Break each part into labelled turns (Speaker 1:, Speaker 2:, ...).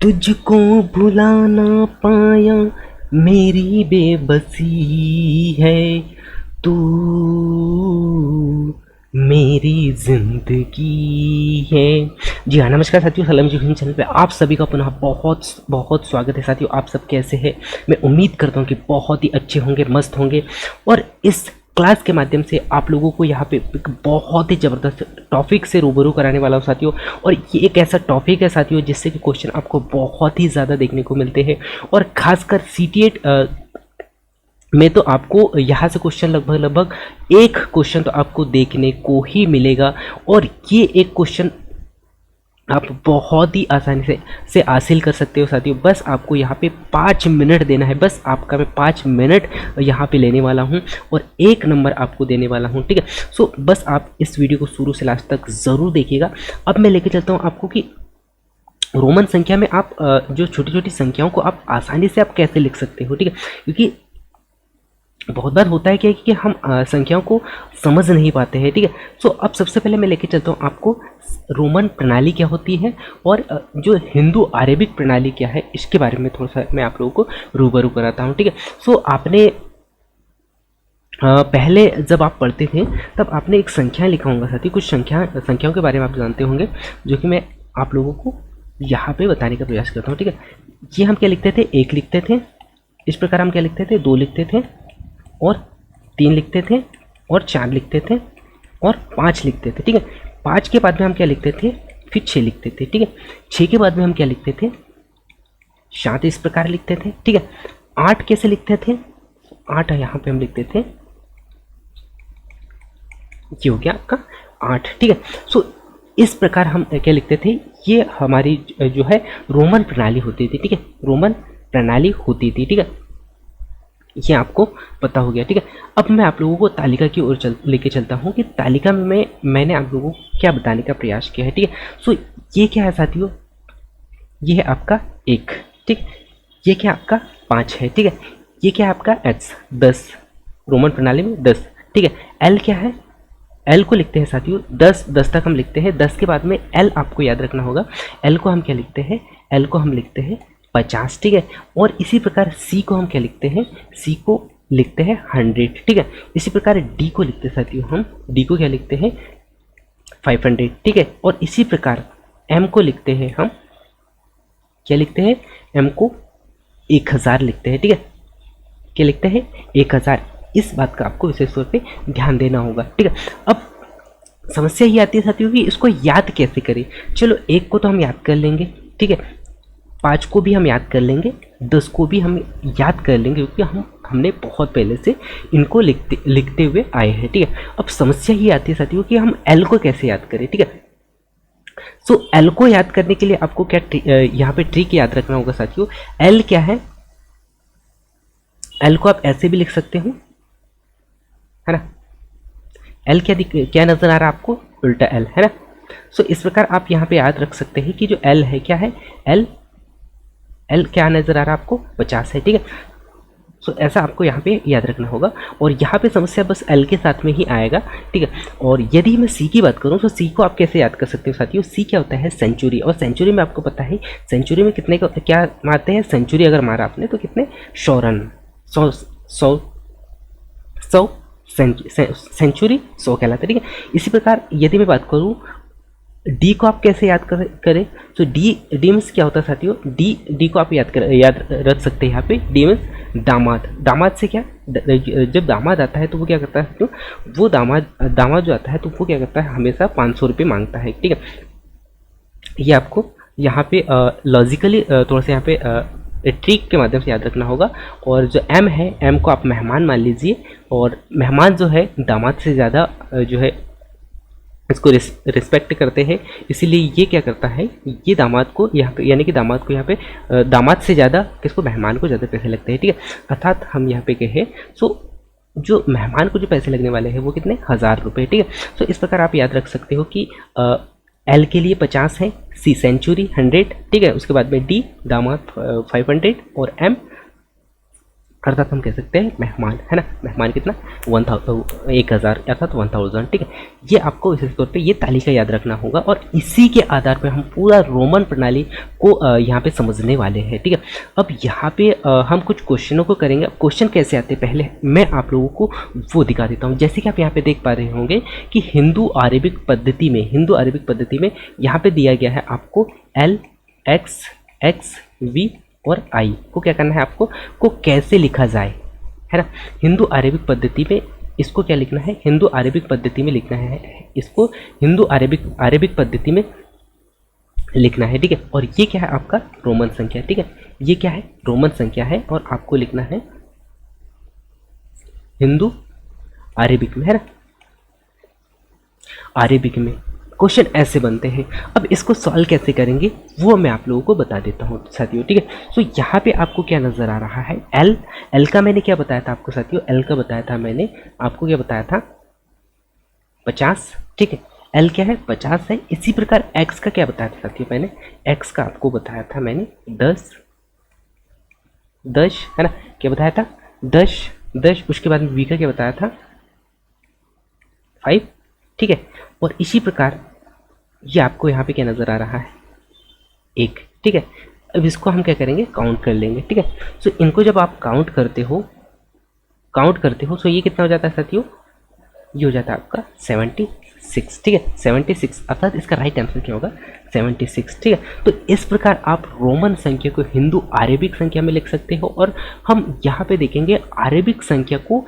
Speaker 1: तुझको भुला ना पाया मेरी बेबसी है तू मेरी जिंदगी है। जी हाँ, नमस्कार साथियों, सलाम जी हिंद चैनल पे आप सभी का पुनः बहुत बहुत स्वागत है। साथियों, आप सब कैसे हैं? मैं उम्मीद करता हूँ कि बहुत ही अच्छे होंगे, मस्त होंगे। और इस क्लास के माध्यम से आप लोगों को यहाँ पे एक बहुत ही ज़बरदस्त टॉपिक से रूबरू कराने वाला हूँ साथियों। और ये एक ऐसा टॉपिक है साथियों जिससे कि क्वेश्चन आपको बहुत ही ज़्यादा देखने को मिलते हैं। और खासकर CTET में तो आपको यहाँ से क्वेश्चन लगभग एक क्वेश्चन तो आपको देखने को ही मिलेगा। और ये एक क्वेश्चन आप बहुत ही आसानी से हासिल कर सकते हो साथियों। बस आपको यहाँ पे 5 मिनट देना है। बस आपका मैं 5 मिनट यहाँ पे लेने वाला हूँ और एक नंबर आपको देने वाला हूँ, ठीक है। सो बस आप इस वीडियो को शुरू से लास्ट तक ज़रूर देखिएगा। अब मैं लेके चलता हूँ आपको कि रोमन संख्या में आप जो छोटी छोटी संख्याओं को आप आसानी से आप कैसे लिख सकते हो, ठीक है। क्योंकि बहुत बार होता है क्या कि हम संख्याओं को समझ नहीं पाते हैं, ठीक है। सो अब सबसे पहले मैं लेके चलता हूँ आपको रोमन प्रणाली क्या होती है और जो हिंदू अरेबिक प्रणाली क्या है, इसके बारे में थोड़ा सा मैं आप लोगों को रूबरू कराता हूँ, ठीक है। सो आपने पहले जब आप पढ़ते थे तब आपने एक संख्या लिखा होगा साथी। कुछ संख्याओं के बारे में आप जानते होंगे जो कि मैं आप लोगों को यहाँ पे बताने का प्रयास करता हूँ, ठीक है। ये हम क्या लिखते थे? 1 लिखते थे। इस प्रकार हम क्या लिखते थे? 2 लिखते थे और 3 लिखते थे और 4 लिखते थे और 5 लिखते थे, ठीक है। 5 के बाद में हम क्या लिखते थे? फिर 6 लिखते थे, ठीक है। 6 के बाद में हम क्या लिखते थे? 7 इस प्रकार लिखते थे, ठीक है। 8 कैसे लिखते थे? 8 यहाँ पे हम लिखते थे, ये हो गया आपका 8, ठीक है। सो इस प्रकार हम क्या लिखते थे? ये हमारी जो है रोमन प्रणाली होती थी, ठीक है। रोमन प्रणाली होती थी, ठीक है। ये आपको पता हो गया, ठीक है। अब मैं आप लोगों को तालिका की ओर लेके चलता हूँ कि तालिका में मैंने आप लोगों को क्या बताने का प्रयास किया है, ठीक है। सो ये क्या है साथियों? ये है आपका 1, ठीक। ये क्या आपका 5 है, ठीक है। ये क्या है आपका X 10, रोमन प्रणाली में 10, ठीक है। L क्या है? L को लिखते हैं साथियों 10 तक हम लिखते हैं। 10 के बाद में L आपको याद रखना होगा। L को हम क्या लिखते हैं? L को हम लिखते हैं 50, ठीक है। और इसी प्रकार C को हम क्या लिखते हैं? C को लिखते हैं 100, ठीक है। इसी प्रकार D को लिखते हैं साथियों हम, D को क्या लिखते हैं? 500, ठीक है। और इसी प्रकार M को लिखते हैं हम, क्या लिखते हैं? M को 1000 लिखते हैं, ठीक है। क्या लिखते हैं? 1000। इस बात का आपको विशेष तौर पे ध्यान देना होगा, ठीक है। अब समस्या ये आती है साथियों कि इसको याद कैसे करें। चलो 1 को तो हम याद कर लेंगे, ठीक है। 5 को भी हम याद कर लेंगे, 10 को भी हम याद कर लेंगे क्योंकि हमने बहुत पहले से इनको लिखते हुए आए हैं, ठीक है। अब समस्या ये आती है साथियों कि हम L को कैसे याद करें, ठीक है। सो L को याद करने के लिए आपको क्या यहाँ पे ट्रिक याद रखना होगा साथियों। L क्या है? L को आप ऐसे भी लिख सकते हो, है ना। L क्या नजर आ रहा है आपको? उल्टा L, है ना। सो इस प्रकार आप यहाँ पे याद रख सकते हैं कि जो L है क्या है? L क्या नजर आ रहा है आपको? 50 है, ठीक है। सो ऐसा आपको यहाँ पे याद रखना होगा। और यहाँ पे समस्या बस L के साथ में ही आएगा, ठीक है। और यदि मैं C की बात करूँ तो C को आप कैसे याद कर सकते हो साथियों? C क्या होता है? सेंचुरी। और सेंचुरी में आपको पता है सेंचुरी में कितने को क्या मारते हैं? सेंचुरी अगर मारा आपने तो कितने? 100 रन। 100 सेंचुरी 100 कहलाता है, ठीक है। इसी प्रकार यदि मैं बात करूँ D को आप कैसे याद करें तो D मीन्स क्या होता है साथियों? D को आप याद रख सकते हैं यहाँ पे। D मीन्स दामाद। दामाद से क्या? जब दामाद आता है तो वो क्या करता है साथियों? वो दामाद जो आता है तो वो क्या करता है? हमेशा 500 रुपये मांगता है, ठीक है। ये आपको यहाँ पे लॉजिकली थोड़ा सा यहाँ पे ट्रिक के माध्यम से याद रखना होगा। और जो M है, M को आप मेहमान मान लीजिए। और मेहमान जो है दामाद से ज़्यादा जो है इसको रिस्पेक्ट करते हैं, इसीलिए ये क्या करता है? ये दामाद को यहाँ पे, यानी कि दामाद को यहाँ पे दामाद से ज़्यादा किसको? मेहमान को ज़्यादा पैसे लगते हैं, ठीक है। अर्थात हम यहाँ पे कहें सो जो मेहमान को जो पैसे लगने वाले हैं वो कितने? 1000 रुपये, ठीक है। सो इस प्रकार आप याद रख सकते हो कि L के लिए 50 है, C सेंचुरी 100, ठीक है। उसके बाद में D दामाद 500 और M अर्थात हम कह सकते हैं मेहमान, है ना। मेहमान कितना 1000 अर्थात 1000, ठीक है। ये आपको विशेष तौर पे ये तालिका याद रखना होगा और इसी के आधार पे हम पूरा रोमन प्रणाली को यहाँ पे समझने वाले हैं, ठीक है। अब यहाँ पे हम कुछ क्वेश्चनों को करेंगे। क्वेश्चन कैसे आते हैं पहले मैं आप लोगों को वो दिखा देता हूँ। जैसे कि आप यहाँ पे देख पा रहे होंगे कि हिंदू अरेबिक पद्धति में यहाँ पे दिया गया है आपको L, X, X, V और आई को क्या करना है, आपको को कैसे लिखा जाए, है ना। हिंदू अरेबिक पद्धति में इसको क्या लिखना है, हिंदू अरेबिक पद्धति में लिखना है, इसको हिंदू अरेबिक पद्धति में लिखना है, ठीक है। और ये क्या है आपका रोमन संख्या, ठीक है। ये क्या है रोमन संख्या है और आपको लिखना है हिंदू अरेबिक में, है ना। अरेबिक में क्वेश्चन ऐसे बनते हैं। अब इसको सॉल्व कैसे करेंगे वो मैं आप लोगों को बता देता हूँ साथियों, ठीक है। सो यहाँ पे आपको क्या नज़र आ रहा है, एल का मैंने क्या बताया था आपको साथियों, एल का बताया था मैंने आपको क्या बताया था 50, ठीक है। एल क्या है 50 है। इसी प्रकार एक्स का क्या बताया था साथियों, मैंने एक्स का आपको बताया था मैंने 10, है ना। क्या बताया था 10। उसके बाद में वी का क्या बताया था 5, ठीक है। और इसी प्रकार ये आपको यहाँ पे क्या नज़र आ रहा है 1, ठीक है। अब इसको हम क्या करेंगे काउंट कर लेंगे, ठीक है। सो इनको जब आप काउंट करते हो सो ये कितना हो जाता है साथियों, ये हो जाता है आपका 76, ठीक है। 76 अर्थात इसका राइट आंसर क्या होगा 76, ठीक है। तो इस प्रकार आप रोमन संख्या को हिंदू अरेबिक संख्या में लिख सकते हो और हम यहाँ पे देखेंगे अरेबिक संख्या को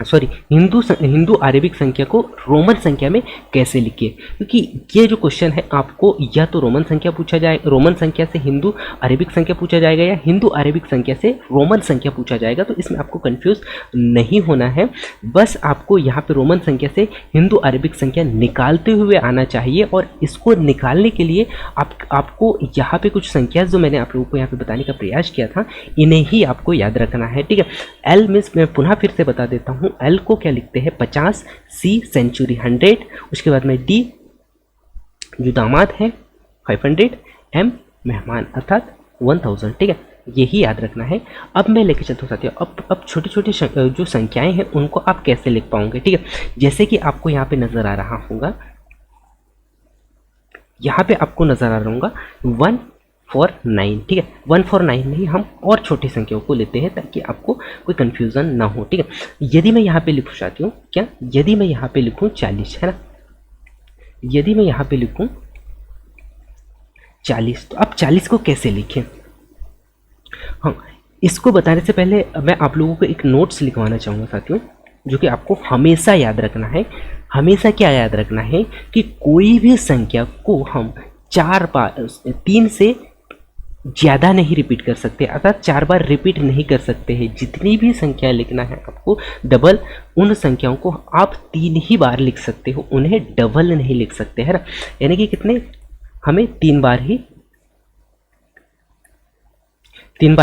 Speaker 1: हिंदू अरेबिक संख्या को रोमन संख्या में कैसे लिखिए, क्योंकि ये जो क्वेश्चन है आपको या तो रोमन संख्या से हिंदू अरेबिक संख्या पूछा जाएगा या हिंदू अरेबिक संख्या से रोमन संख्या पूछा जाएगा। तो इसमें आपको कंफ्यूज नहीं होना है, बस आपको यहाँ पे रोमन संख्या से हिंदू अरेबिक संख्या निकालते हुए आना चाहिए। और इसको निकालने के लिए आपको यहाँ पे कुछ संख्या जो मैंने आप लोगों को यहाँ पे बताने का प्रयास किया था इन्हें ही आपको याद रखना है, ठीक है। एल मीन्स मैं पुनः फिर से बता देता हूँ, एल को क्या लिखते हैं 50, सी सेंचुरी 100, उसके बाद में डी जो दामाद है 500, एम मेहमान अर्थात 1000, ठीक है। यही याद रखना है। अब मैं लेके चलता हूँ साथियों, अब छोटी छोटी जो संख्याएं हैं उनको आप कैसे लिख पाओगे, ठीक है। जैसे कि आपको यहाँ पे नजर आ रहा होगा, यहाँ पे आपको नजर आ रहा होगा 149, ठीक है। 149 नहीं, हम और छोटी संख्याओं को लेते हैं ताकि आपको कोई कंफ्यूजन ना हो, ठीक है। यदि मैं यहाँ पे लिखूँ साथियों क्या, यदि मैं यहाँ पे लिखूँ 40, है ना, यदि मैं यहाँ पे लिखूँ 40, तो अब 40 को कैसे लिखें, हाँ इसको बताने से पहले मैं आप लोगों को एक नोट्स लिखवाना चाहूँगा साथियों, जो कि आपको हमेशा याद रखना है। हमेशा क्या याद रखना है कि कोई भी संख्या को हम 3 से ज़्यादा नहीं रिपीट कर सकते, अर्थात 4 बार रिपीट नहीं कर सकते हैं। जितनी भी संख्या लिखना है आपको डबल, उन संख्याओं को आप 3 ही बार लिख सकते हो, उन्हें डबल नहीं लिख सकते, है ना। यानी कि कितने, हमें 3 बार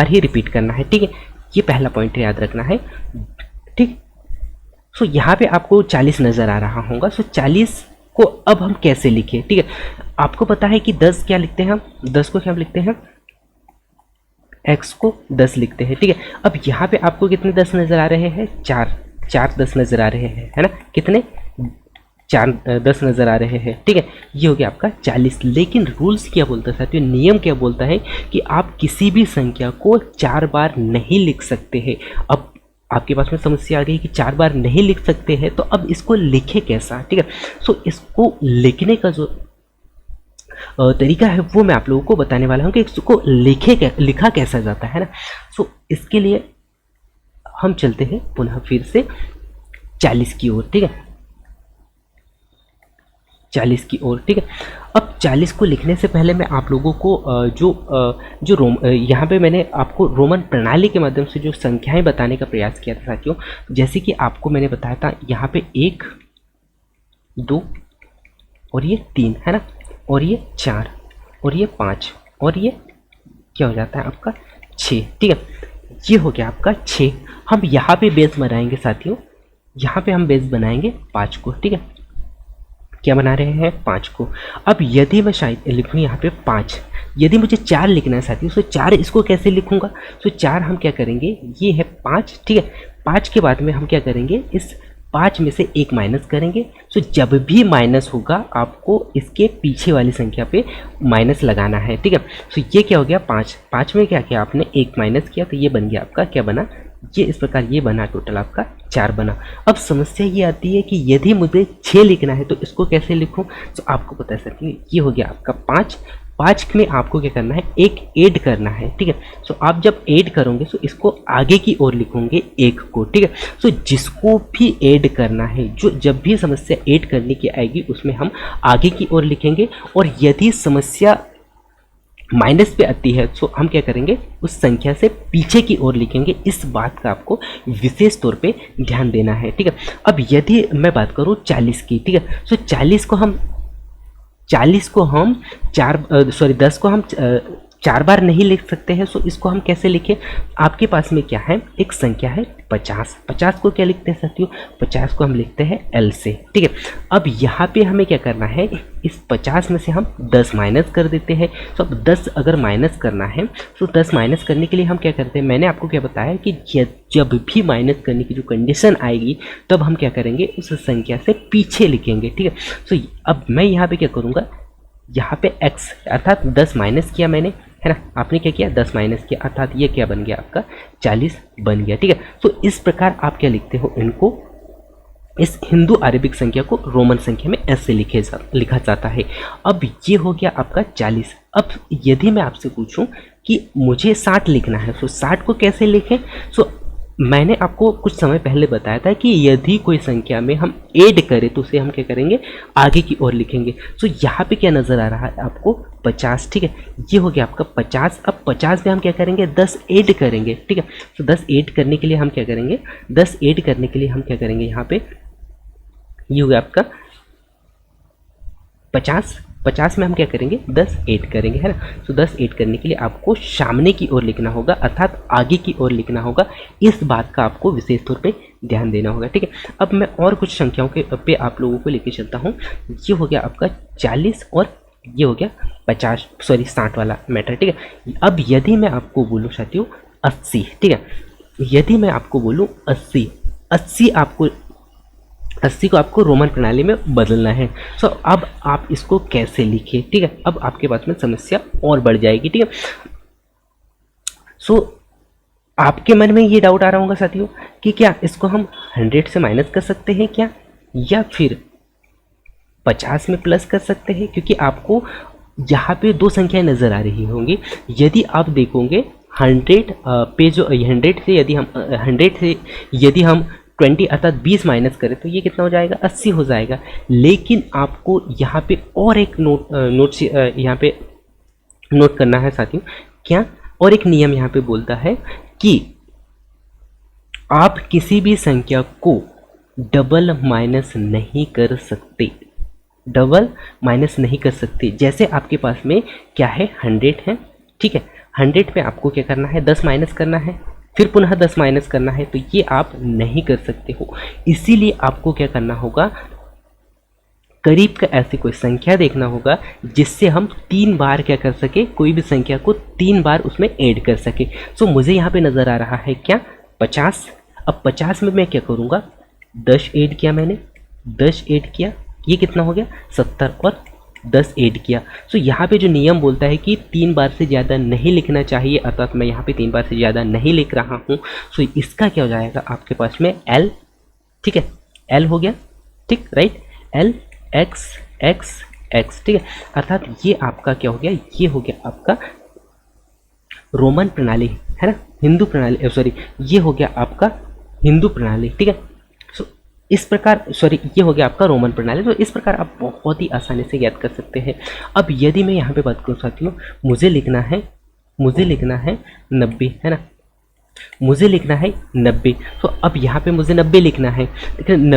Speaker 1: ही रिपीट करना है, ठीक है। ये पहला पॉइंट याद रखना है, ठीक। सो यहाँ पे आपको 40 नज़र आ रहा होगा। सो 40 को अब हम कैसे लिखें, ठीक है। आपको पता है कि 10 क्या लिखते हैं हम, 10 को क्या लिखते हैं, x को 10 लिखते हैं, ठीक है। अब यहाँ पे आपको कितने 10 नज़र आ रहे हैं, 4 10 नज़र आ रहे हैं, है ना। कितने 4 10 नज़र आ रहे हैं, ठीक है। ये हो गया आपका 40। लेकिन रूल्स क्या बोलता है साथियों, नियम क्या बोलता है कि आप किसी भी संख्या को 4 बार नहीं लिख सकते हैं। अब आपके पास में समस्या आ गई कि 4 बार नहीं लिख सकते हैं, तो अब इसको लिखे कैसा, ठीक है। सो इसको लिखने का जो तरीका है वो मैं आप लोगों को बताने वाला हूँ कि इसको लिखा कैसा जाता है ना। सो इसके लिए हम चलते हैं पुनः फिर से 40 की ओर, ठीक है, 40 की ओर, ठीक है। अब 40 को लिखने से पहले मैं आप लोगों को यहाँ पे मैंने आपको रोमन प्रणाली के माध्यम से जो संख्याएं बताने का प्रयास किया था साथियों। जैसे कि आपको मैंने बताया था यहाँ पे 1 2 और ये 3, है ना, और ये 4 और ये 5 और ये क्या हो जाता है आपका 6, ठीक है। ये हो गया आपका 6। हम यहाँ पे बेस बनाएंगे साथियों, यहाँ पे हम बेस बनाएंगे 5 को, ठीक है। क्या बना रहे हैं 5 को। अब यदि मैं शायद लिखूँ यहाँ पे 5, यदि मुझे 4 लिखना है साथियों, तो 4 इसको कैसे लिखूंगा? तो 4 हम क्या करेंगे, ये है 5, ठीक है। 5 के बाद में हम क्या करेंगे, इस 5 में से 1 माइनस करेंगे। तो जब भी माइनस होगा आपको इसके पीछे वाली संख्या पे माइनस लगाना है, ठीक है। तो ये क्या हो गया, 5, 5 में क्या किया आपने, 1 माइनस किया, तो ये बन गया आपका, क्या बना, ये इस प्रकार ये बना, टोटल आपका 4 बना। अब समस्या ये आती है कि यदि मुझे 6 लिखना है तो इसको कैसे लिखूं? तो आपको पता है सर, ये हो गया आपका 5, 5 में आपको क्या करना है, एक ऐड करना है, ठीक है। सो आप जब ऐड करोगे तो इसको आगे की ओर लिखोगे 1 को, ठीक है। सो जिसको भी ऐड करना है, जो जब भी समस्या ऐड करने की आएगी उसमें हम आगे की ओर लिखेंगे, और यदि समस्या माइनस पे आती है तो हम क्या करेंगे, उस संख्या से पीछे की ओर लिखेंगे। इस बात का आपको विशेष तौर पे ध्यान देना है, ठीक है। अब यदि मैं बात करूं 40 की, ठीक है, तो 40 को हम 10 को हम 4 बार नहीं लिख सकते हैं। सो इसको हम कैसे लिखें, आपके पास में क्या है, एक संख्या है 50, 50 को क्या लिखते हैं साथियों, 50 को हम लिखते हैं L से, ठीक है। अब यहाँ पे हमें क्या करना है, इस 50 में से हम 10 माइनस कर देते हैं। तो अब 10 अगर माइनस करना है तो 10 माइनस करने के लिए हम क्या करते हैं, मैंने आपको क्या बताया कि जब भी माइनस करने की जो कंडीशन आएगी तब हम क्या करेंगे, उस संख्या से पीछे लिखेंगे, ठीक है। तो अब मैं यहाँ पे क्या करूँगा, यहाँ पे x अर्थात 10 माइनस किया मैंने, है ना, आपने क्या किया, 10 माइनस किया, अर्थात ये क्या बन गया आपका 40 बन गया, ठीक है। तो इस प्रकार आप क्या लिखते हो, इनको, इस हिंदू अरेबिक संख्या को रोमन संख्या में ऐसे लिखा जाता है। अब ये हो गया आपका 40। अब यदि मैं आपसे पूछूं कि मुझे 60 लिखना है, तो 60 को कैसे लिखें? सो मैंने आपको कुछ समय पहले बताया था कि यदि कोई संख्या में हम ऐड करें तो उसे हम क्या करेंगे, आगे की ओर लिखेंगे। तो यहाँ पे क्या नज़र आ रहा है आपको, 50, ठीक है। ये हो गया आपका 50। अब 50 में हम क्या करेंगे, 10 ऐड करेंगे, ठीक है। तो 10 ऐड करने के लिए हम क्या करेंगे, 10 ऐड करने के लिए हम क्या करेंगे, यहाँ पे ये हो गया आपका 50, 50 में हम क्या करेंगे, 10 ऐड करेंगे, है ना। तो 10 ऐड करने के लिए आपको सामने की ओर लिखना होगा, अर्थात आगे की ओर लिखना होगा। इस बात का आपको विशेष तौर पे ध्यान देना होगा, ठीक है। अब मैं और कुछ संख्याओं के पे आप लोगों को लेके चलता हूँ। ये हो गया आपका 40 और ये हो गया 60 वाला मैटर, ठीक है। अब यदि मैं आपको बोलूँ साथियों 80, ठीक है, यदि मैं आपको बोलूँ 80, 80 को आपको रोमन प्रणाली में बदलना है। सो अब आप इसको कैसे लिखें, ठीक है। अब आपके पास में समस्या और बढ़ जाएगी, ठीक है। सो आपके मन में ये डाउट आ रहा होगा साथियों कि क्या इसको हम 100 से माइनस कर सकते हैं क्या, या फिर 50 में प्लस कर सकते हैं, क्योंकि आपको यहाँ पे 2 संख्याएं नज़र आ रही होंगी। यदि आप देखोगे 100 पे जो 100 से यदि हम 20 अर्थात 20 माइनस करें तो ये कितना हो जाएगा, 80 हो जाएगा। लेकिन आपको यहाँ पे और एक यहाँ पे नोट करना है साथियों, क्या, और एक नियम यहाँ पे बोलता है कि आप किसी भी संख्या को डबल माइनस नहीं कर सकते, डबल माइनस नहीं कर सकते। जैसे आपके पास में क्या है, 100 है, ठीक है। 100 पे आपको क्या करना है, 10 माइनस करना है, फिर पुनः 10 माइनस करना है, तो ये आप नहीं कर सकते हो। इसीलिए आपको क्या करना होगा, करीब का ऐसी कोई संख्या देखना होगा जिससे हम 3 बार क्या कर सके, कोई भी संख्या को 3 बार उसमें ऐड कर सके। सो मुझे यहाँ पे नज़र आ रहा है क्या, 50। अब 50 में मैं क्या करूँगा, 10 ऐड किया मैंने, 10 ऐड किया, ये कितना हो गया, 70, और 10 ऐड किया। सो यहाँ पे जो नियम बोलता है कि 3 बार से ज़्यादा नहीं लिखना चाहिए, अर्थात मैं यहाँ पे 3 बार से ज़्यादा नहीं लिख रहा हूँ। सो इसका क्या हो जाएगा आपके पास में L, ठीक है, L हो गया, ठीक, right, L X X X, ठीक है। अर्थात ये आपका क्या हो गया, ये हो गया आपका रोमन प्रणाली, है ना, हिंदू प्रणाली, सॉरी, ये हो गया आपका हिंदू प्रणाली, ठीक है। इस प्रकार, सॉरी, ये हो गया आपका रोमन प्रणाली। तो इस प्रकार आप बहुत ही आसानी से याद कर सकते हैं। अब यदि मैं यहाँ पे बात करूँ साथियों, मुझे लिखना है 90, है ना, मुझे लिखना है 90। तो अब यहाँ पे मुझे 90 लिखना है, लेकिन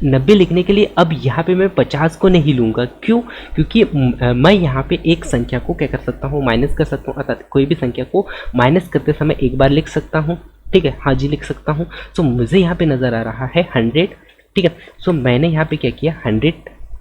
Speaker 1: 90 लिखने के लिए अब यहाँ पे मैं 50 को नहीं लूँगा। क्यों? क्योंकि मैं यहाँ पे एक संख्या को क्या कर सकता हूँ, माइनस कर सकता हूँ, अर्थात कोई भी संख्या को माइनस करते समय एक बार लिख सकता हूँ, ठीक है, हाँ जी लिख सकता हूँ। सो मुझे यहाँ पे नज़र आ रहा है 100, ठीक है। सो मैंने यहाँ पे क्या किया,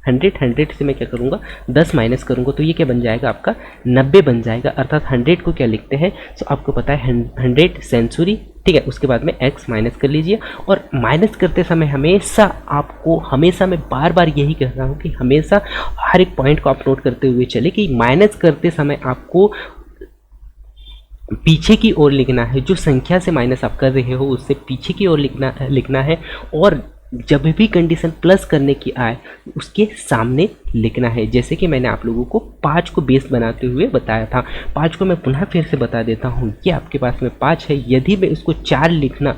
Speaker 1: 100 100 से मैं क्या करूँगा 10 माइनस करूँगा तो ये क्या बन जाएगा आपका 90 बन जाएगा। अर्थात 100 को क्या लिखते हैं, तो आपको पता है 100 सेंचुरी, ठीक है। उसके बाद में x माइनस कर लीजिए, और माइनस करते समय हमेशा मैं बार बार यही कह रहा हूँ कि हमेशा हर एक पॉइंट को आप नोट करते हुए चले कि माइनस करते समय आपको पीछे की ओर लिखना है। जो संख्या से माइनस आप कर रहे हो उससे पीछे की ओर लिखना है, और जब भी कंडीशन प्लस करने की आए उसके सामने लिखना है। जैसे कि मैंने आप लोगों को 5 को बेस बनाते हुए बताया था, 5 को मैं पुनः फिर से बता देता हूँ। ये आपके पास में 5 है, यदि मैं इसको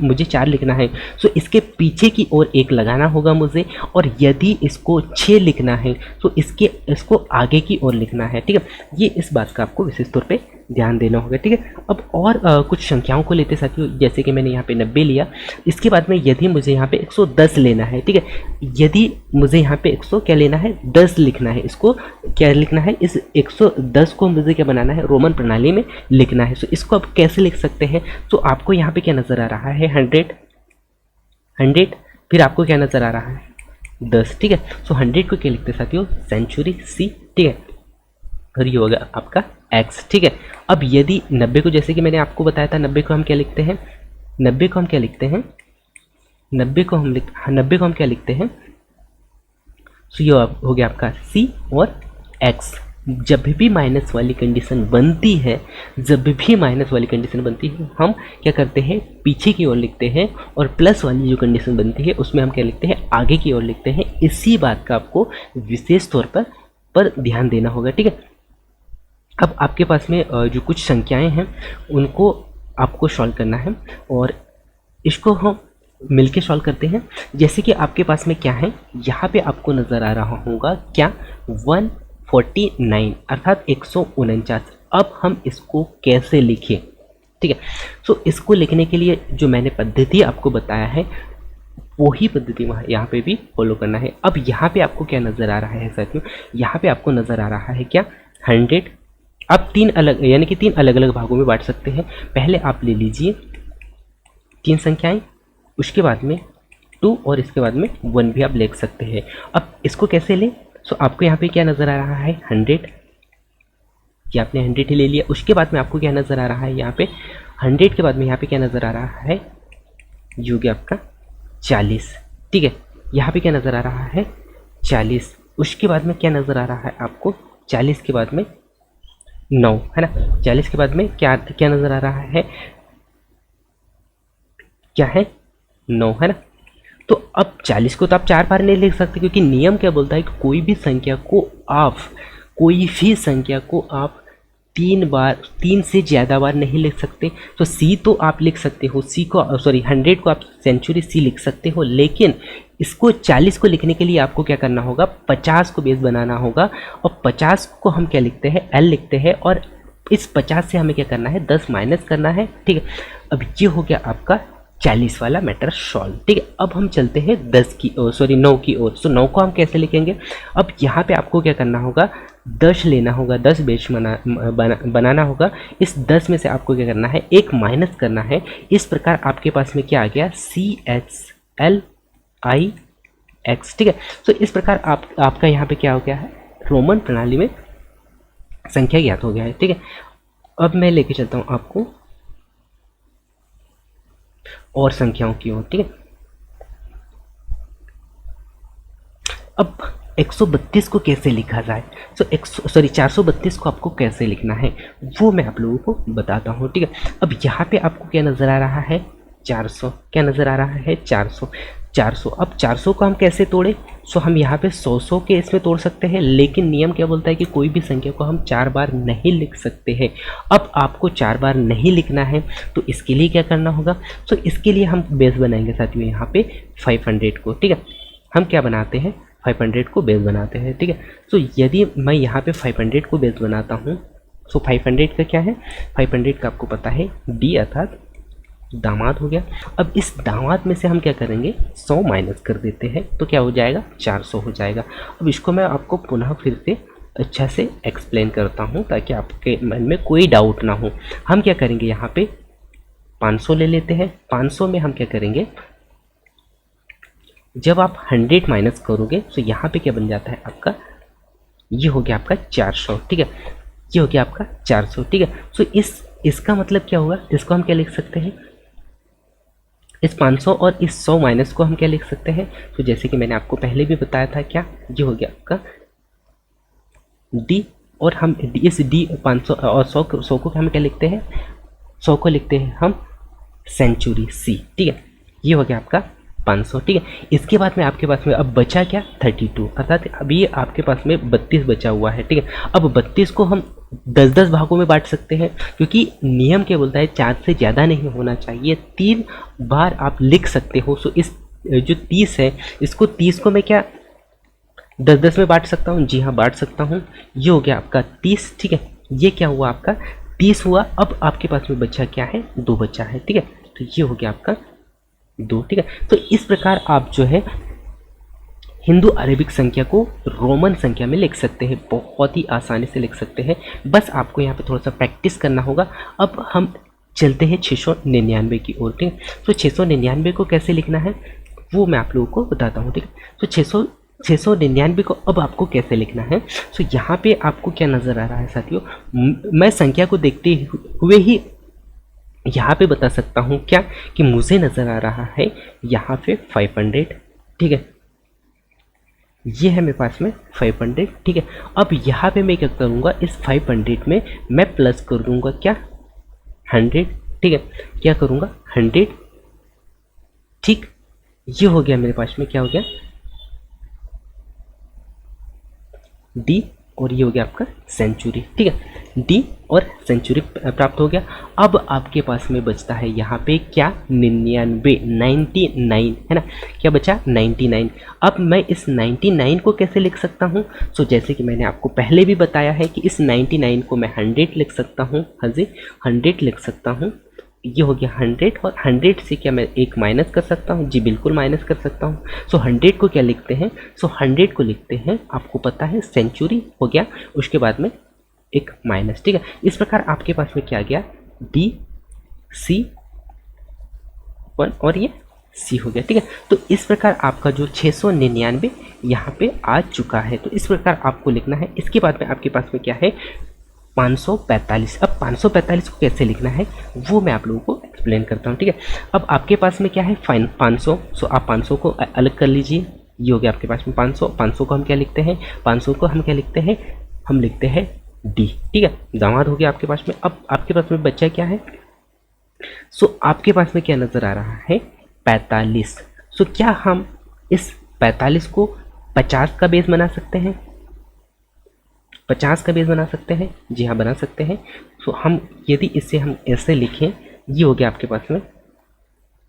Speaker 1: मुझे 4 लिखना है तो इसके पीछे की ओर 1 लगाना होगा मुझे, और यदि इसको 6 लिखना है तो इसको आगे की ओर लिखना है, ठीक है। ये इस बात का आपको विशेष तौर पे ध्यान देना होगा, ठीक है। अब और कुछ संख्याओं को लेते साथियों, जैसे कि मैंने यहाँ पे 90 लिया, इसके बाद में यदि मुझे यहाँ पे 110 लेना है, ठीक है। यदि मुझे यहाँ पे 100 क्या लेना है 10 लिखना है, इसको क्या लिखना है, इस 110 को मुझे क्या बनाना है रोमन प्रणाली में लिखना है। तो इसको आप कैसे लिख सकते हैं, तो आपको यहाँ पे क्या नज़र आ रहा है 100, फिर आपको क्या नज़र आ रहा है 10, ठीक है। सो 100 को क्या लिखते हैं साथियों सेंचुरी सी, ठीक है, और ये होगा आपका x, ठीक है। अब यदि 90 को, जैसे कि मैंने आपको बताया था, 90 को हम क्या लिखते हैं 90 को हम क्या लिखते हैं 90 को हम क्या लिखते हैं, सो ये हो गया आपका c और x। जब भी माइनस वाली कंडीशन बनती है हम क्या करते हैं पीछे की ओर लिखते हैं, और प्लस वाली जो कंडीशन बनती है उसमें हम क्या लिखते हैं आगे की ओर लिखते हैं। इसी बात का आपको विशेष तौर पर ध्यान देना होगा, ठीक है। अब आपके पास में जो कुछ संख्याएं हैं उनको आपको सॉल्व करना है, और इसको हम मिलके सॉल्व करते हैं। जैसे कि आपके पास में क्या है, यहाँ पे आपको नज़र आ रहा होगा क्या 149 अर्थात 149। अब हम इसको कैसे लिखें, ठीक है। सो इसको लिखने के लिए जो मैंने पद्धति आपको बताया है वही पद्धति वहाँ यहाँ पे भी फॉलो करना है। अब यहाँ पे आपको क्या नज़र आ रहा है साथियों, यहाँ पे आपको नज़र आ रहा है क्या 100। आप 3 अलग अलग भागों में बांट सकते हैं। पहले आप ले लीजिए 3 संख्याएं, उसके बाद में 2 और इसके बाद में 1 भी आप लिख सकते हैं। अब इसको कैसे लें, सो आपको यहाँ पे क्या नज़र आ रहा है 100, कि आपने 100 ही ले लिया। उसके बाद में आपको क्या नज़र आ रहा है यहाँ पे 100 के बाद में यहाँ पे क्या नज़र आ रहा है, ये हो गया आपका 40, ठीक है। यहाँ पे क्या नज़र आ रहा है 40। उसके बाद में क्या नज़र आ रहा है आपको 40 के बाद में 9, है ना। 40 के बाद में क्या नज़र आ रहा है, क्या है 9, है ना। तो अब 40 को तो आप 4 बार नहीं लिख सकते, क्योंकि नियम क्या बोलता है कि कोई भी संख्या को आप 3 से ज़्यादा बार नहीं लिख सकते। तो सी तो आप लिख सकते हो, 100 को आप सेंचुरी सी लिख सकते हो, लेकिन इसको 40 को लिखने के लिए आपको क्या करना होगा 50 को बेस बनाना होगा, और 50 को हम क्या लिखते हैं एल लिखते हैं, और इस 50 से हमें क्या करना है 10 माइनस करना है, ठीक है। अब ये हो गया आपका 40 वाला मैटर सॉल्व, ठीक है। अब हम चलते हैं 9 की ओर। सो 9 को हम कैसे लिखेंगे, अब यहाँ पे आपको क्या करना होगा 10 लेना होगा, 10 बेस बनाना होगा। इस 10 में से आपको क्या करना है 1 माइनस करना है। इस प्रकार आपके पास में क्या आ गया CHLIX, ठीक है। तो इस प्रकार आपका यहाँ पे क्या हो गया है रोमन प्रणाली में संख्या ज्ञात हो गया है, ठीक है। अब मैं लेके चलता हूँ आपको और संख्याओं की ओर, ठीक है। अब 132 को कैसे लिखा जाए, 432 को आपको कैसे लिखना है वो मैं आप लोगों को बताता हूँ, ठीक है। अब यहाँ पे आपको क्या नज़र आ रहा है 400, क्या नज़र आ रहा है 400। अब 400 को हम कैसे तोड़े, सो हम यहाँ पे 100 के इसमें तोड़ सकते हैं, लेकिन नियम क्या बोलता है कि कोई भी संख्या को हम 4 बार नहीं लिख सकते हैं। अब आपको 4 बार नहीं लिखना है तो इसके लिए क्या करना होगा, सो इसके लिए हम बेस बनाएंगे साथियों यहाँ पे 500 को, ठीक है। हम क्या बनाते हैं 500 को बेस बनाते हैं, ठीक है। सो यदि मैं यहाँ पे 500 को बेस बनाता हूँ, सो 500 का क्या है 500 का आपको पता है डी अर्थात दामाद हो गया। अब इस दामाद में से हम क्या करेंगे 100 माइनस कर देते हैं, तो क्या हो जाएगा 400 हो जाएगा। अब इसको मैं आपको पुनः फिर से अच्छा से एक्सप्लेन करता हूँ ताकि आपके मन में कोई डाउट ना हो। हम क्या करेंगे यहाँ पे 500 ले लेते हैं, 500 में हम क्या करेंगे जब आप 100 माइनस करोगे तो यहाँ पे क्या बन जाता है आपका, ये हो गया आपका 400, ठीक है, ये हो गया आपका 400, ठीक है। सो इसका मतलब क्या हुआ, इसको हम क्या लिख सकते हैं, इस 500 और इस 100 माइनस को हम क्या लिख सकते हैं, तो जैसे कि मैंने आपको पहले भी बताया था, क्या ये हो गया आपका डी, और हम इस डी 500 और 100 को हम क्या लिखते हैं, 100 को लिखते हैं हम सेंचुरी सी, ठीक है, ये हो गया आपका 500, ठीक है। इसके बाद में आपके पास में अब बचा क्या 32, अर्थात अभी आपके पास में 32 बचा हुआ है, ठीक है। अब 32 को हम 10-10 भागों में बांट सकते हैं, क्योंकि नियम क्या बोलता है 4 से ज़्यादा नहीं होना चाहिए, 3 बार आप लिख सकते हो। सो इस जो 30 है, इसको 30 को मैं क्या 10-10 में बांट सकता हूँ, जी हाँ बांट सकता हूँ। ये हो गया आपका 30, ठीक है, ये क्या हुआ आपका 30 हुआ। अब आपके पास में बचा क्या है, 2 बचा है, ठीक है, तो ये हो गया आपका 2, ठीक है। तो इस प्रकार आप जो है हिंदू अरेबिक संख्या को रोमन संख्या में लिख सकते हैं, बहुत ही आसानी से लिख सकते हैं, बस आपको यहाँ पे थोड़ा सा प्रैक्टिस करना होगा। अब हम चलते हैं 699 की ओर, ठीक है। तो 699 को कैसे लिखना है वो मैं आप लोगों को बताता हूँ, ठीक है। तो 699 को अब आपको कैसे लिखना है, तो यहाँ पे आपको क्या नज़र आ रहा है साथियों, मैं संख्या को देखते हुए ही यहाँ पे बता सकता हूँ क्या, कि मुझे नज़र आ रहा है यहाँ पे 500, ठीक है, ये है मेरे पास में 500, ठीक है। अब यहाँ पे मैं क्या करूँगा, इस 500 में मैं प्लस कर दूँगा क्या 100, ठीक है, क्या करूँगा 100, ठीक, ये हो गया मेरे पास में क्या हो गया डी, और ये हो गया आपका सेंचुरी, ठीक है, डी और सेंचुरी प्राप्त हो गया। अब आपके पास में बचता है यहाँ पे क्या 99 है ना, क्या बचा 99। अब मैं इस 99 को कैसे लिख सकता हूँ, सो जैसे कि मैंने आपको पहले भी बताया है कि इस 99 को मैं 100 लिख सकता हूँ, हाँ जी 100 लिख सकता हूँ, ये हो गया 100, और 100 से क्या मैं एक माइनस कर सकता हूँ, जी बिल्कुल माइनस कर सकता हूँ। सो 100 को क्या लिखते हैं, सो 100 को लिखते हैं, आपको पता है सेंचुरी हो गया, उसके बाद में एक माइनस, ठीक है। इस प्रकार आपके पास में क्या गया डी सी 1 और ये सी हो गया, ठीक है। तो इस प्रकार आपका जो 699 यहाँ पे आ चुका है, तो इस प्रकार आपको लिखना है। इसके बाद में आपके पास में क्या है 545। अब 545 को कैसे लिखना है वो मैं आप लोगों को एक्सप्लेन करता हूँ, ठीक है। अब आपके पास में क्या है 500, सो आप 500 को अलग कर लीजिए, ये हो गया आपके पास में 500। 500 को हम क्या लिखते हैं, 500 को हम क्या लिखते हैं, हम लिखते हैं डी, ठीक है, दामाद हो गया आपके पास में। अब आपके पास में बच्चा क्या है, सो आपके पास में क्या नज़र आ रहा है 45। सो क्या हम इस 45 को 50 का बेस बना सकते हैं, 50 का बेस बना सकते हैं, जी हाँ बना सकते हैं। सो हम यदि इसे हम ऐसे लिखें, ये हो गया आपके पास में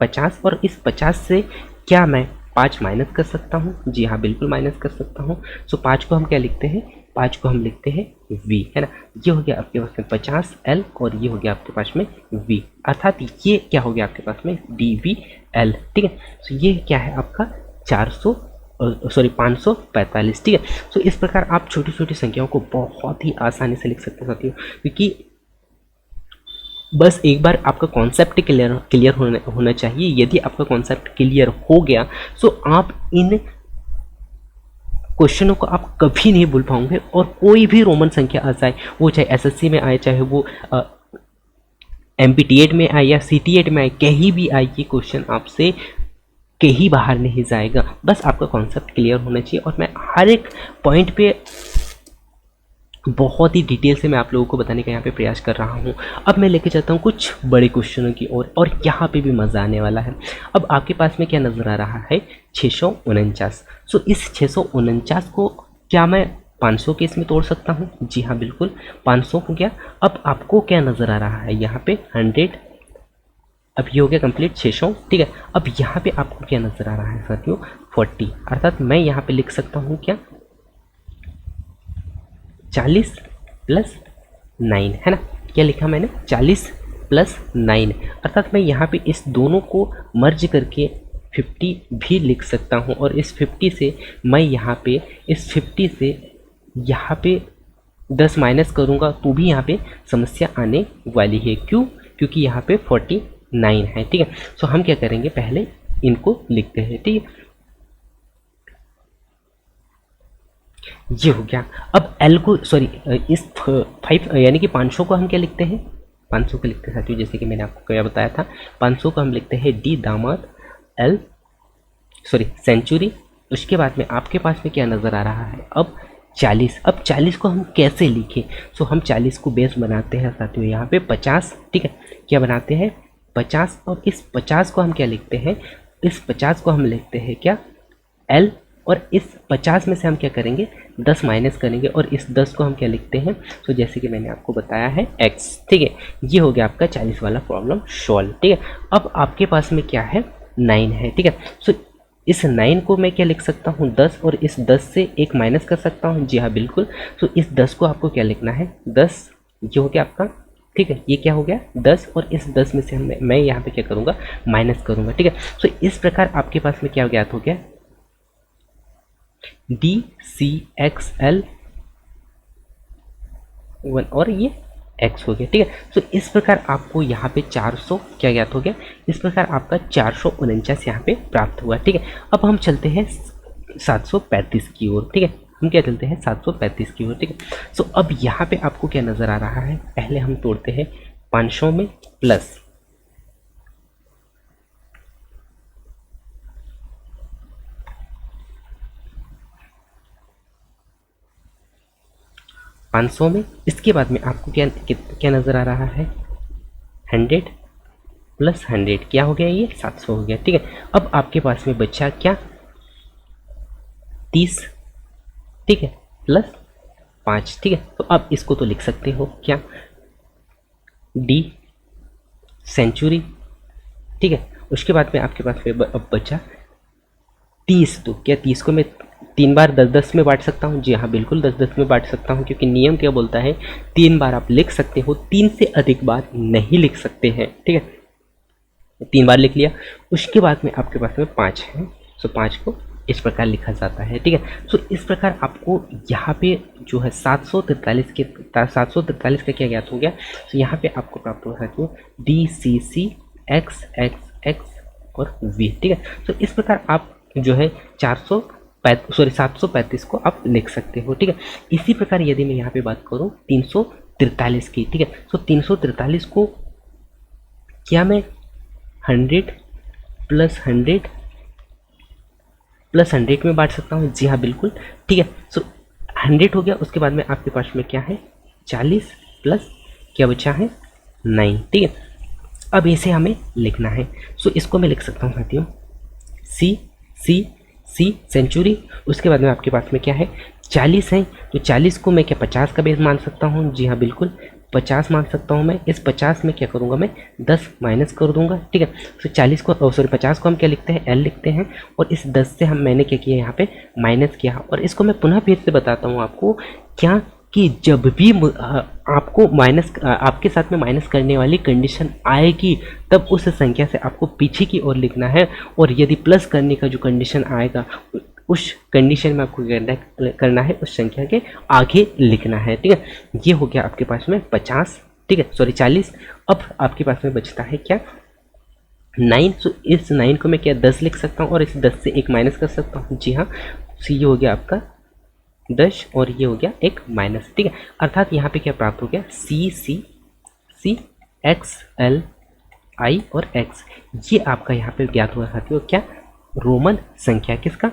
Speaker 1: 50, और इस 50 से क्या मैं 5 माइनस कर सकता हूँ, जी हाँ बिल्कुल माइनस कर सकता हूँ। सो 5 को हम क्या लिखते हैं, 5 को हम लिखते हैं v, है ना, ये हो गया आपके पास में 50L, और ये हो गया आपके पास में v, अर्थात ये क्या हो गया आपके पास में dvl, ठीक है। सो ये क्या है आपका 545, ठीक है। सो इस प्रकार आप छोटी छोटी संख्याओं को बहुत ही आसानी से लिख सकते हैं साथियों, क्योंकि बस एक बार आपका कॉन्सेप्ट क्लियर होना चाहिए। यदि आपका कॉन्सेप्ट क्लियर हो गया तो आप इन क्वेश्चनों को आप कभी नहीं भूल पाओगे, और कोई भी रोमन संख्या आ जाए, वो चाहे एसएससी में आए, चाहे वो एमपीटी8 में आए या सीटी8 में आए, कहीं भी आए, ये क्वेश्चन आपसे कहीं बाहर नहीं जाएगा। बस आपका कॉन्सेप्ट क्लियर होना चाहिए, और मैं हर एक पॉइंट पे बहुत ही डिटेल से मैं आप लोगों को बताने का यहाँ पे प्रयास कर रहा हूँ। अब मैं लेके चलता हूँ कुछ बड़े क्वेश्चनों की ओर, और यहाँ पे भी मज़ा आने वाला है। अब आपके पास में क्या नज़र आ रहा है 649। सो इस 649 को क्या मैं 500 के इसमें तोड़ सकता हूँ, जी हाँ बिल्कुल 500 हो गया। अब आपको क्या नज़र आ रहा है यहाँ पे 100, अब ये हो गया कंप्लीट 600, ठीक है। अब यहाँ पे आपको क्या नज़र आ रहा है साथियों 40, अर्थात मैं यहाँ पे लिख सकता हूँ क्या 40 + 9, है ना, क्या लिखा मैंने 40 + 9, अर्थात मैं यहाँ पे इस दोनों को मर्ज करके 50 भी लिख सकता हूँ, और इस 50 से मैं यहाँ पे इस 50 से यहाँ पे 10 माइनस करूँगा तो भी यहाँ पे समस्या आने वाली है। क्यों, क्योंकि यहाँ पे 49 है, ठीक है। सो हम क्या करेंगे, पहले इनको लिखते हैं, ठीक है। ये हो गया। अब एल को सॉरी इस 5 यानी कि 500 को हम क्या लिखते हैं, 500 को लिखते हैं साथियों, जैसे कि मैंने आपको क्या बताया था, 500 को हम लिखते हैं डी दामाद, एल सॉरी सेंचुरी। उसके बाद में आपके पास में क्या नज़र आ रहा है, अब 40। अब 40 को हम कैसे लिखें, सो हम 40 को बेस बनाते हैं साथियों यहाँ पे 50, ठीक है, क्या बनाते हैं 50, और इस 50 को हम क्या लिखते हैं, इस 50 को हम लिखते हैं क्या L, और इस 50 में से हम क्या करेंगे 10 माइनस करेंगे, और इस 10 को हम क्या लिखते हैं, तो जैसे कि मैंने आपको बताया है x, ठीक है। ये हो गया आपका 40 वाला प्रॉब्लम सॉल्व, ठीक है। अब आपके पास में क्या है 9 है, ठीक है। सो इस 9 को मैं क्या लिख सकता हूँ 10, और इस 10 से एक माइनस कर सकता हूँ, जी हाँ बिल्कुल। तो इस 10 को आपको क्या लिखना है 10, ये हो गया आपका, ठीक है, ये क्या हो गया 10, और इस 10 में से मैं यहाँ पे क्या करूँगा माइनस करूँगा, ठीक है। सो इस प्रकार आपके पास में क्या ज्ञात हो गया डी सी एक्स एल 1, और ये x हो गया, ठीक है। तो इस प्रकार आपको यहाँ पे 400 क्या ज्ञात हो गया, इस प्रकार आपका 449 यहाँ पे प्राप्त हुआ, ठीक है। अब हम चलते हैं 735 की ओर, ठीक है, हम क्या चलते हैं 735 की ओर, ठीक है। सो अब यहाँ पे आपको क्या नज़र आ रहा है, पहले हम तोड़ते हैं 500 में प्लस 500 में, इसके बाद में आपको क्या क्या नज़र आ रहा है 100 प्लस 100 क्या हो गया, ये 700 हो गया, ठीक है। अब आपके पास में बचा क्या 30, ठीक है, प्लस 5, ठीक है। तो आप इसको तो लिख सकते हो क्या डी सेंचुरी, ठीक है। उसके बाद में आपके पास में अब बचा 30, तो क्या 30 को मैं 3 बार 10-10 में बांट सकता हूँ, जी हाँ बिल्कुल 10-10 में बांट सकता हूँ, क्योंकि नियम क्या बोलता है 3 बार आप लिख सकते हो, 3 से अधिक बार नहीं लिख सकते हैं, ठीक है। 3 बार लिख लिया, उसके बाद में आपके पास में 5 है, सो 5 को इस प्रकार लिखा जाता है, ठीक है। सो इस प्रकार आपको यहाँ पे जो है 743 का क्या ज्ञात हो गया, तो यहाँ पे आपको प्राप्त हो सकती है डी सी सी एक्स एक्स एक्स और वी, ठीक है। तो इस प्रकार आप जो है 735 को आप लिख सकते हो, ठीक है। इसी प्रकार यदि मैं यहाँ पे बात करूँ 343 की, ठीक है, तो 343 को क्या मैं 100 प्लस 100 प्लस 100 में बांट सकता हूँ, जी हाँ बिल्कुल, ठीक है। सो 100 हो गया, उसके बाद में आपके पास में क्या है 40 प्लस क्या बचा है 9, ठीक है। अब इसे हमें लिखना है, सो इसको मैं लिख सकता हूँ साथियों सी सी सी सेंचुरी। उसके बाद में आपके पास में क्या है 40 है, तो 40 को मैं क्या 50 का बेस मान सकता हूँ, जी हाँ बिल्कुल 50 मान सकता हूँ मैं। इस 50 में क्या करूँगा मैं 10 माइनस कर दूंगा, ठीक है। तो 40 को 50 को हम क्या लिखते हैं एल लिखते हैं, और इस 10 से हम मैंने क्या किया यहाँ पे माइनस किया। और इसको मैं पुनः फिर से बताता हूँ आपको क्या कि जब भी आपको माइनस आपके साथ में माइनस करने वाली कंडीशन आएगी तब उस संख्या से आपको पीछे की ओर लिखना है, और यदि प्लस करने का जो कंडीशन आएगा उस कंडीशन में आपको करना है उस संख्या के आगे लिखना है, ठीक है। ये हो गया आपके पास में 50, ठीक है, सॉरी 40। अब आपके पास में बचता है क्या 9, सो इस 9 को मैं क्या 10 लिख सकता हूँ, और इस 10 से एक माइनस कर सकता हूँ, जी हाँ। सो ये हो गया आपका 10, और ये हो गया एक माइनस, ठीक है। अर्थात यहाँ पे क्या प्राप्त हो गया सी सी सी एक्स एल आई और एक्स, ये आपका यहाँ पे ज्ञात हुआ साथियों क्या रोमन संख्या किसका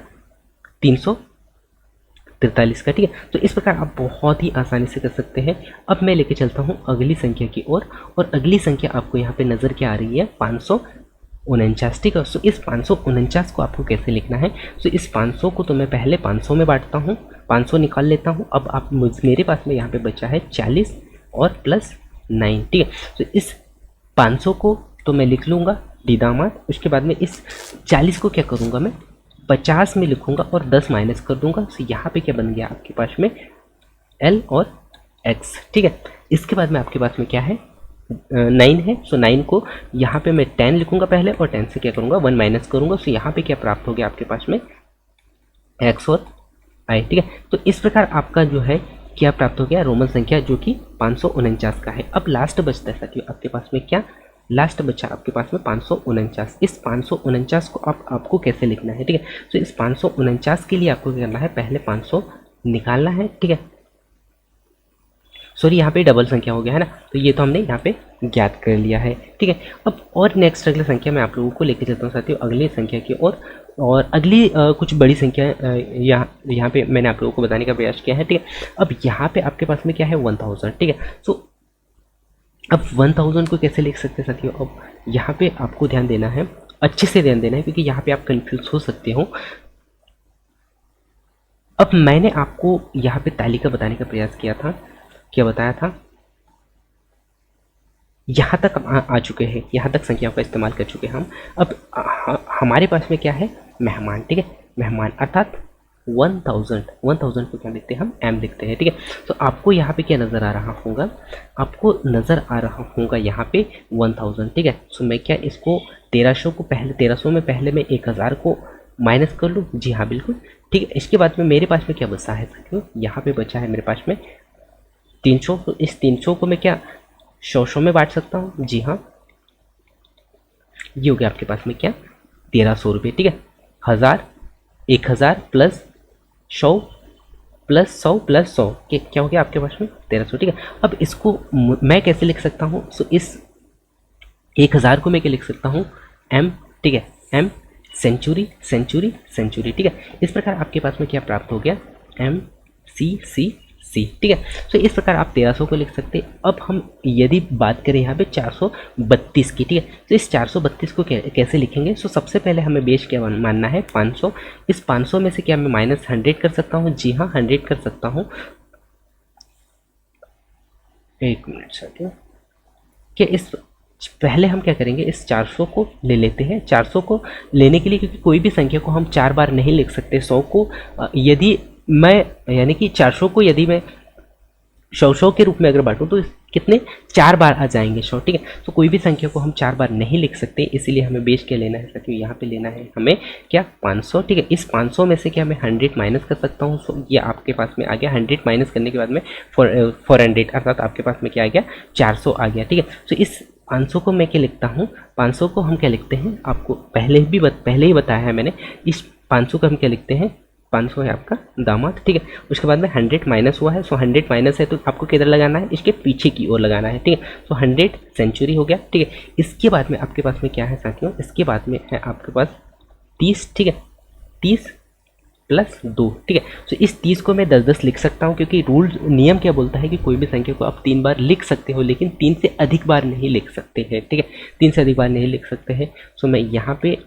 Speaker 1: 343 का, ठीक है। तो इस प्रकार आप बहुत ही आसानी से कर सकते हैं। अब मैं लेके चलता हूँ अगली संख्या की ओर, और अगली संख्या आपको यहाँ पे नज़र क्या आ रही है 549, ठीक है। सो इस 549 को आपको कैसे लिखना है, सो इस 500 को तो मैं पहले 500 में बांटता हूँ, 500 निकाल लेता हूँ। अब आप मेरे पास में यहाँ पे बचा है 40 और प्लस 9, ठीक है। तो इस 500 को तो मैं लिख लूँगा दीदामाद, उसके बाद में इस 40 को क्या करूँगा मैं 50 में लिखूँगा और 10 माइनस कर दूँगा। तो यहाँ पे क्या बन गया आपके पास में L और X, ठीक है। इसके बाद में आपके पास में क्या है 9 है, सो 9 को यहाँ पे मैं 10 लिखूँगा पहले, और 10 से क्या करूँगा 1 माइनस करूँगा। सो यहाँ पे क्या प्राप्त हो गया आपके पास में X और I, ठीक है। तो इस प्रकार आपका जो है क्या प्राप्त हो गया रोमन संख्या जो कि 549 का है। अब लास्ट बचता है साथियों आपके पास में क्या लास्ट बचा आपके पास में 549। इस 549 को आपको कैसे लिखना है, ठीक है। तो इस 549 के लिए आपको क्या करना है पहले निकालना है, ठीक है। सॉरी, यहाँ पे डबल संख्या हो गया है ना, तो ये तो हमने यहाँ पे ज्ञात कर लिया है, ठीक है। अब और नेक्स्ट अगली संख्या मैं आप लोगों को लेके चलता हूँ साथियों अगली संख्या की ओर, और अगली कुछ बड़ी संख्या यहाँ पे मैंने आप लोगों को बताने का प्रयास किया है, ठीक है। अब यहाँ पे आपके पास में क्या है 1000, ठीक है। सो अब 1000 को कैसे लिख सकते हैं साथियों, अब यहाँ पे आपको ध्यान देना है, अच्छे से ध्यान देना है, क्योंकि यहाँ पे आप कंफ्यूज हो सकते हो। अब मैंने आपको यहाँ पे तालिका बताने का प्रयास किया था, क्या बताया था, यहाँ तक हम आ चुके हैं, यहाँ तक संख्याओं का इस्तेमाल कर चुके हैं हम। अब हमारे पास में क्या है, मेहमान, ठीक है। मेहमान अर्थात 1000 को क्या लिखते हैं हम, m लिखते हैं, ठीक है। तो आपको यहाँ पे क्या नज़र आ रहा होगा, आपको नज़र आ रहा होगा यहाँ पे 1000, ठीक है। सो मैं क्या इसको 1300 को पहले 1300 में पहले मैं 1000 को माइनस कर लूँ, जी हाँ बिल्कुल, ठीक है। इसके बाद में मेरे पास में क्या बचा है साथियों, यहाँ पे बचा है मेरे पास में 300, तो इस 300 को मैं क्या 100 में बांट सकता हूँ, जी हाँ। ये हो गया आपके पास में क्या 1300 रुपये, ठीक है। 1000 प्लस 100 प्लस 100 प्लस 100 के क्या हो गया आपके पास में 1300, ठीक है। अब इसको मैं कैसे लिख सकता हूँ, सो इस 1000 को मैं क्या लिख सकता हूँ, m, ठीक है, m सेंचुरी सेंचुरी सेंचुरी, ठीक है। इस प्रकार आपके पास में क्या प्राप्त हो गया, MCC, ठीक है। तो इस प्रकार आप 1300 को लिख सकते हैं। अब हम यदि बात करें यहाँ पे 432 की, ठीक है, तो इस 432 को कैसे लिखेंगे, सो सबसे पहले हमें बेस क्या मानना है 500। इस 500 में से क्या मैं माइनस 100 कर सकता हूँ, जी हाँ 100 कर सकता हूँ। एक मिनट साथियों, क्या इस पहले हम क्या करेंगे, इस 400 को ले लेते हैं। 400 को लेने के लिए, क्योंकि कोई भी संख्या को हम 4 बार नहीं लिख सकते, 100 को यदि मैं यानी कि 400 को यदि मैं 100 के रूप में अगर बांटूं तो कितने 4 बार आ जाएंगे 100, ठीक है। तो कोई भी संख्या को हम 4 बार नहीं लिख सकते, इसीलिए हमें बेस क्या लेना है साथियों, यहाँ पे लेना है हमें क्या 500, ठीक है। इस 500 में से क्या मैं 100 माइनस कर सकता हूँ, सो ये आपके पास में आ गया 100 माइनस करने के बाद में 400, अर्थात आपके पास में क्या आ गया 400 आ गया, ठीक है। तो इस 500 को मैं क्या लिखता हूँ, 500 को हम क्या लिखते हैं, आपको पहले ही बताया है मैंने। इस 500 को हम क्या लिखते हैं, 500 है आपका दामाद, ठीक है। उसके बाद में 100 माइनस हुआ है, सो 100 माइनस है तो आपको किधर लगाना है, इसके पीछे की ओर लगाना है, ठीक है। सो 100 सेंचुरी हो गया, ठीक है। इसके बाद में आपके पास में क्या है साथियों, इसके बाद में है आपके पास 30, ठीक है, 30 प्लस 2, ठीक है। तो इस 30 को मैं 10-10 लिख सकता हूँ, क्योंकि नियम क्या बोलता है कि कोई भी संख्या को आप 3 बार लिख सकते हो, लेकिन 3 से अधिक बार नहीं लिख सकते हैं, ठीक है। 3 से अधिक बार नहीं लिख सकते हैं। सो मैं यहाँ पे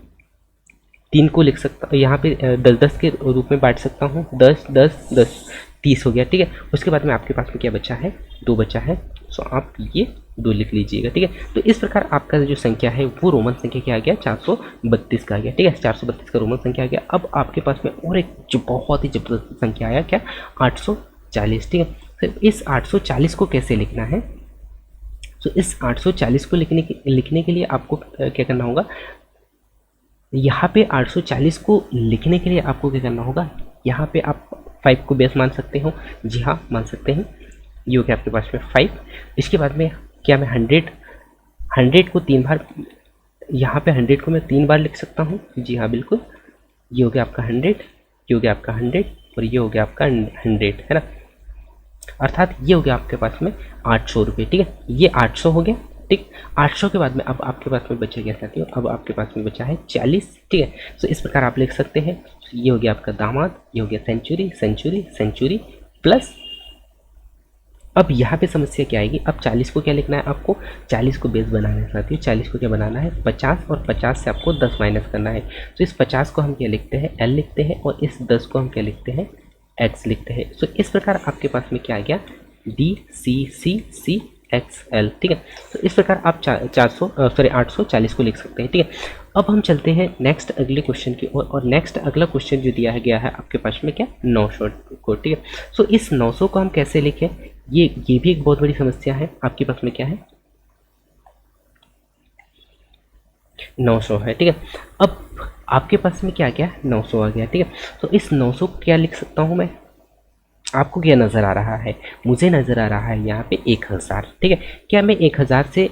Speaker 1: 3 को लिख सकता हूँ, यहाँ पे 10-10 के रूप में बांट सकता हूँ, 10-10-10 30 हो गया, ठीक है। उसके बाद में आपके पास में क्या बचा है, 2 बचा है। सो आप ये 2 लिख लीजिएगा, ठीक है। तो इस प्रकार आपका जो संख्या है वो रोमन संख्या क्या आ गया 432 का आ गया, ठीक है। 432 का रोमन संख्या आ गया। अब आपके पास में और एक जो बहुत ही जबरदस्त संख्या आया क्या 840, ठीक है। तो इस 840 को कैसे लिखना है, तो इस 840 को लिखने के लिए आपको क्या करना होगा, यहाँ पे 840 को लिखने के लिए आपको क्या करना होगा, यहाँ पे आप 5 को बेस मान सकते हो, जी हाँ मान सकते हैं। ये हो गया आपके पास में 5। इसके बाद में क्या मैं 100 को 3 बार, यहाँ पे 100 को मैं 3 बार लिख सकता हूँ, जी हाँ बिल्कुल। ये हो गया आपका 100, ये हो गया आपका 100 और ये हो गया आपका 100, है ना। अर्थात ये हो गया आपके पास में 800 रुपये, ठीक है। ये 800 हो गया, ठीक। 800 के बाद में अब आपके पास में बचा क्या साथियों, अब आपके पास में बचा है 40, ठीक है। तो इस प्रकार आप लिख सकते हैं। ये हो गया आपका दामाद, ये हो गया सेंचुरी सेंचुरी सेंचुरी प्लस, अब यहाँ पे समस्या क्या आएगी, अब 40 को क्या लिखना है आपको, 40 को बेस बनाना है साथियों। 40 को क्या बनाना है 50, और 50 से आपको 10 माइनस करना है। तो इस 50 को हम क्या लिखते हैं L लिखते हैं, और इस 10 को हम क्या लिखते हैं X लिखते हैं। तो इस प्रकार आपके पास में क्या आ गया DCCC XL, ठीक है। तो इस प्रकार आप 840 को लिख सकते हैं, ठीक है। अब हम चलते हैं नेक्स्ट अगले क्वेश्चन की ओर, और नेक्स्ट अगला क्वेश्चन जो दिया गया है आपके पास में क्या 900 को, ठीक है। सो इस 900 को हम कैसे लिखें, ये भी एक बहुत बड़ी समस्या है। आपके पास में क्या है 900 है, ठीक है। अब आपके पास में क्या गया 900 आ गया, ठीक है। तो इस 900 को क्या लिख सकता हूँ मैं, आपको क्या नज़र आ रहा है, मुझे नज़र आ रहा है यहाँ पे 1000, ठीक है। क्या मैं 1000 से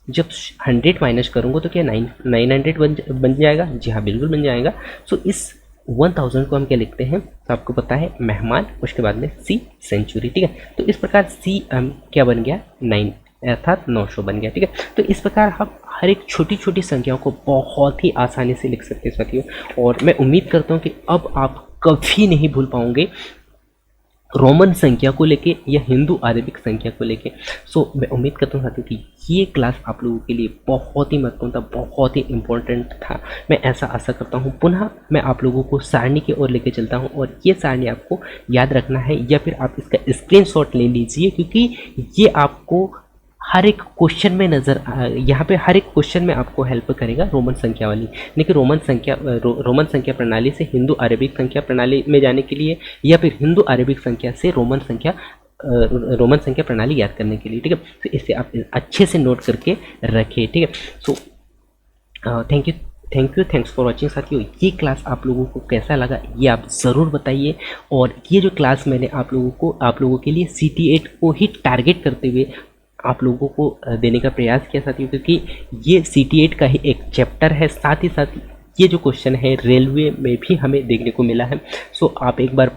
Speaker 1: जब 100 माइनस करूँगा तो क्या 900 बन जाएगा, जी हाँ बिल्कुल बन जाएगा। सो इस 1000 को हम क्या लिखते हैं, तो आपको पता है मेहमान, उसके बाद में सी सेंचुरी, ठीक है। तो इस प्रकार सी क्या बन गया 9 अर्थात 900 बन गया, ठीक है। तो इस प्रकार हम हर एक छोटी छोटी संख्याओं को बहुत ही आसानी से लिख सकते हैं साथियों, और मैं उम्मीद करता हूँ कि अब आप कभी नहीं भूल पाओगे रोमन संख्या को लेके या हिंदू अरेबिक संख्या को लेके। सो मैं उम्मीद करता हूँ साथियों कि ये क्लास आप लोगों के लिए बहुत ही महत्वपूर्ण था, बहुत ही इम्पोर्टेंट था। मैं ऐसा आशा करता हूँ पुनः मैं आप लोगों को सारणी की ओर लेके चलता हूँ, और ये सारणी आपको याद रखना है या फिर आप इसका स्क्रीनशॉट ले लीजिए, क्योंकि ये आपको हर एक क्वेश्चन में यहाँ पे हर एक क्वेश्चन में आपको हेल्प करेगा रोमन संख्या वाली। देखिए रोमन संख्या प्रणाली से हिंदू अरेबिक संख्या प्रणाली में जाने के लिए, या फिर हिंदू अरेबिक संख्या से रोमन संख्या प्रणाली याद करने के लिए, ठीक है। तो इसे आप अच्छे से नोट करके रखें, ठीक है। सो थैंक्स फॉर वॉचिंग साथियों। ये क्लास आप लोगों को कैसा लगा ये आप ज़रूर बताइए, और ये जो क्लास मैंने आप लोगों के लिए CT8 को ही टारगेट करते हुए आप लोगों को देने का प्रयास किया साथियों, क्योंकि ये CT8 का ही एक चैप्टर है। साथ ही साथ ये जो क्वेश्चन है रेलवे में भी हमें देखने को मिला है। सो आप एक बार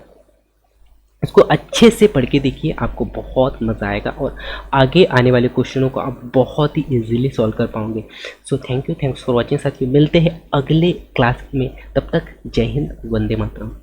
Speaker 1: इसको अच्छे से पढ़ के देखिए, आपको बहुत मज़ा आएगा और आगे आने वाले क्वेश्चनों को आप बहुत ही इजीली सॉल्व कर पाओगे। सो थैंक्स फॉर वॉचिंग साथियों। मिलते हैं अगले क्लास में, तब तक जय हिंद, वंदे मातरम।